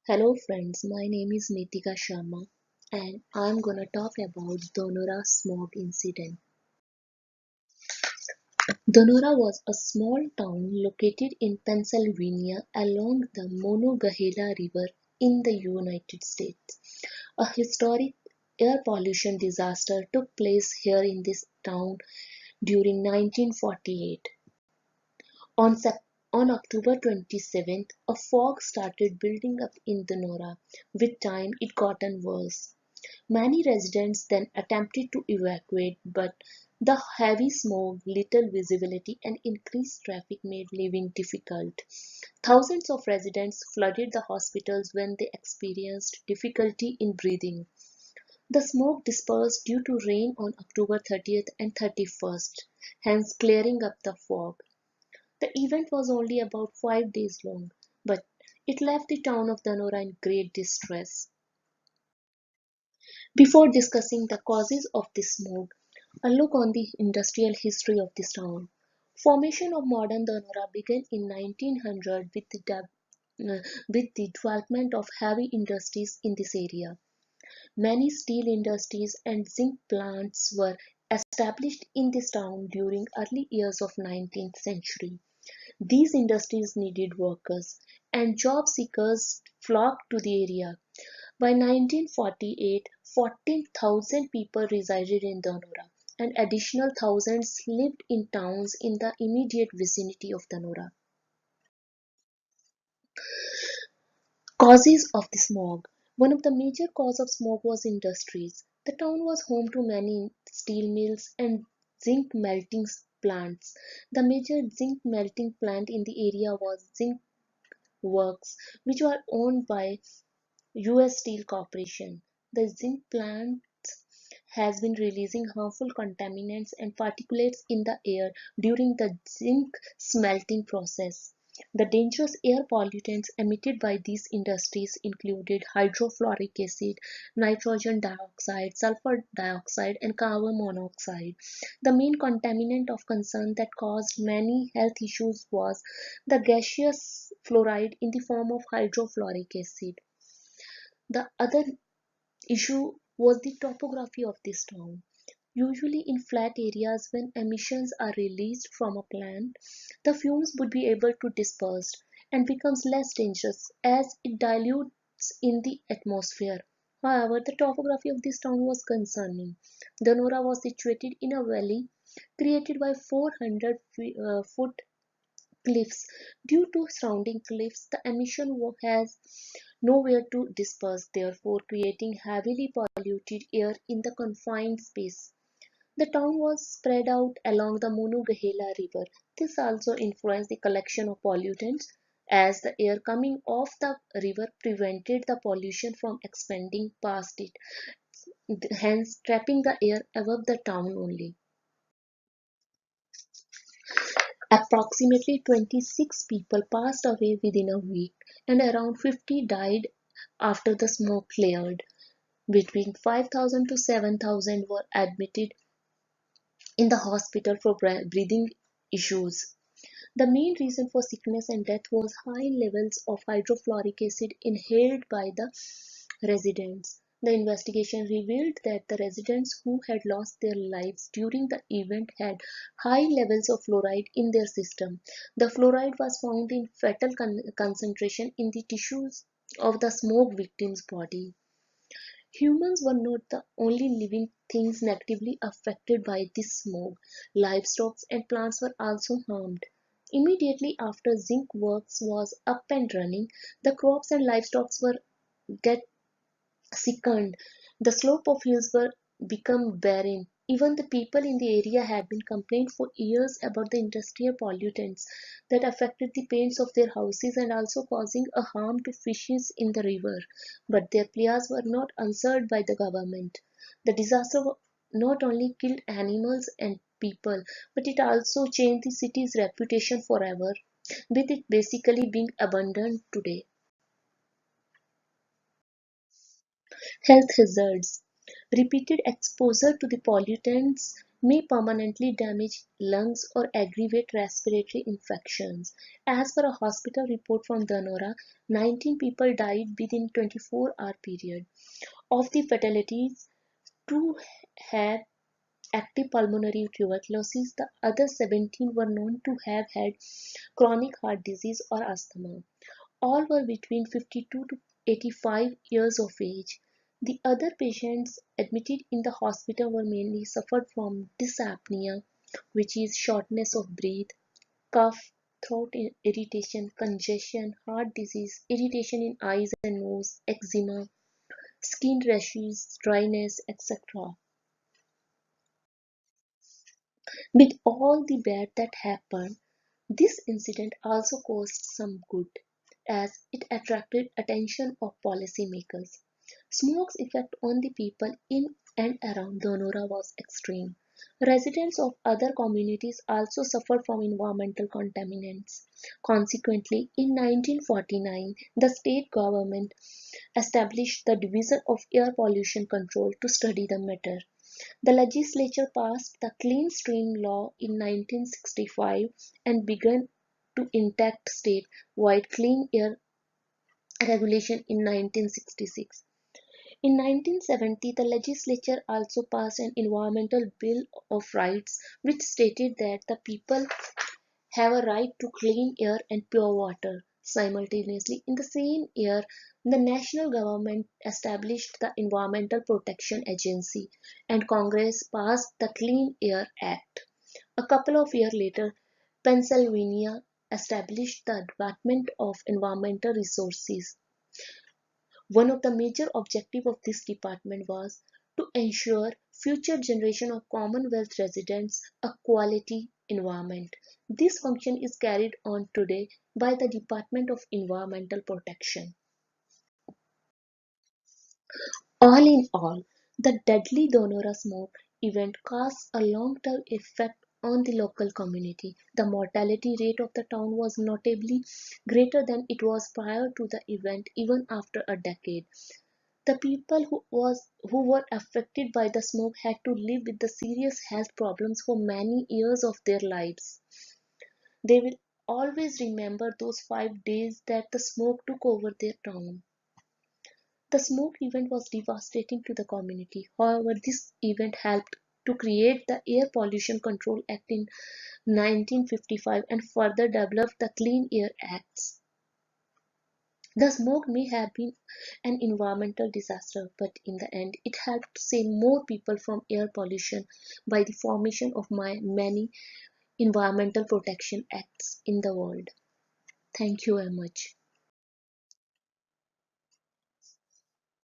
Hello friends, my name is Neetika Sharma and I'm gonna talk about Donora smog incident. Donora was a small town located in Pennsylvania along the Monongahela River in the United States. A historic air pollution disaster took place here in this town during 1948. On, on October 27th, a fog started building up in Donora. With time, it gotten worse. Many residents then attempted to evacuate, but the heavy smoke, little visibility, and increased traffic made living difficult. Thousands of residents flooded the hospitals when they experienced difficulty in breathing. The smoke dispersed due to rain on October 30th and 31st, hence clearing up the fog. The event was only about 5 days long, but it left the town of Donora in great distress. Before discussing the causes of this smoke, a look on the industrial history of this town. Formation of modern Donora began in 1900 with the development of heavy industries in this area. Many steel industries and zinc plants were established in this town during early years of 19th century. These industries needed workers, and job seekers flocked to the area. By 1948, 14,000 people resided in Donora, and additional thousands lived in towns in the immediate vicinity of Donora. Causes of the smog. One of the major causes of smog was industries. The town was home to many steel mills and zinc melting plants. The major zinc melting plant in the area was Zinc Works, which were owned by U.S. Steel Corporation. The zinc plant has been releasing harmful contaminants and particulates in the air during the zinc smelting process. The dangerous air pollutants emitted by these industries included hydrofluoric acid, nitrogen dioxide, sulfur dioxide, and carbon monoxide. The main contaminant of concern that caused many health issues was the gaseous fluoride in the form of hydrofluoric acid. The other issue was the topography of this town. Usually in flat areas, when emissions are released from a plant, the fumes would be able to disperse and becomes less dangerous as it dilutes in the atmosphere. However, the topography of this town was concerning. Donora was situated in a valley created by 400-foot cliffs. Due to surrounding cliffs, the emission has nowhere to disperse, therefore creating heavily polluted air in the confined space. The town was spread out along the Monongahela River. This also influenced the collection of pollutants as the air coming off the river prevented the pollution from expanding past it, hence trapping the air above the town only. Approximately 26 people passed away within a week and around 50 died after the smoke cleared. Between 5,000 to 7,000 were admitted in the hospital for breathing issues. The main reason for sickness and death was high levels of hydrofluoric acid inhaled by the residents. The investigation revealed that the residents who had lost their lives during the event had high levels of fluoride in their system. The fluoride was found in fetal concentration in the tissues of the smoke victim's body. Humans were not the only living things negatively affected by this smoke. Livestock and plants were also harmed. Immediately after zinc works was up and running, the crops and livestock were get sickened. The slope of hills were become barren. Even the people in the area had been complaining for years about the industrial pollutants that affected the paints of their houses and also causing a harm to fishes in the river. But their pleas were not answered by the government. The disaster not only killed animals and people, but it also changed the city's reputation forever, with it basically being abandoned today. Health hazards. Repeated exposure to the pollutants may permanently damage lungs or aggravate respiratory infections. As per a hospital report from Donora, 19 people died within 24-hour period. Of the fatalities, two had active pulmonary tuberculosis. The other 17 were known to have had chronic heart disease or asthma. All were between 52 to 85 years of age. The other patients admitted in the hospital were mainly suffered from dyspnea, which is shortness of breath, cough, throat irritation, congestion, heart disease, irritation in eyes and nose, eczema, skin rashes, dryness, etc. With all the bad that happened, this incident also caused some good, as it attracted attention of policymakers. Smog's effect on the people in and around Donora was extreme. Residents of other communities also suffered from environmental contaminants. Consequently, in 1949, the state government established the Division of Air Pollution Control to study the matter. The legislature passed the Clean Stream Law in 1965 and began to enact state-wide clean air regulation in 1966. In 1970, the legislature also passed an Environmental Bill of Rights which stated that the people have a right to clean air and pure water. Simultaneously, in the same year, the national government established the Environmental Protection Agency and Congress passed the Clean Air Act. A couple of years later, Pennsylvania established the Department of Environmental Resources. One of the major objectives of this department was to ensure future generation of Commonwealth residents a quality environment. This function is carried on today by the Department of Environmental Protection. All in all, the deadly Donora smoke event caused a long-term effect on the local community. The mortality rate of the town was notably greater than it was prior to the event, even after a decade. The people who were affected by the smoke had to live with the serious health problems for many years of their lives. They will always remember those 5 days that the smoke took over their town. The smoke event was devastating to the community. However, this event helped to create the Air Pollution Control Act in 1955 and further developed the Clean Air Acts. The smoke may have been an environmental disaster, but in the end, it helped to save more people from air pollution by the formation of many environmental protection acts in the world. Thank you very much.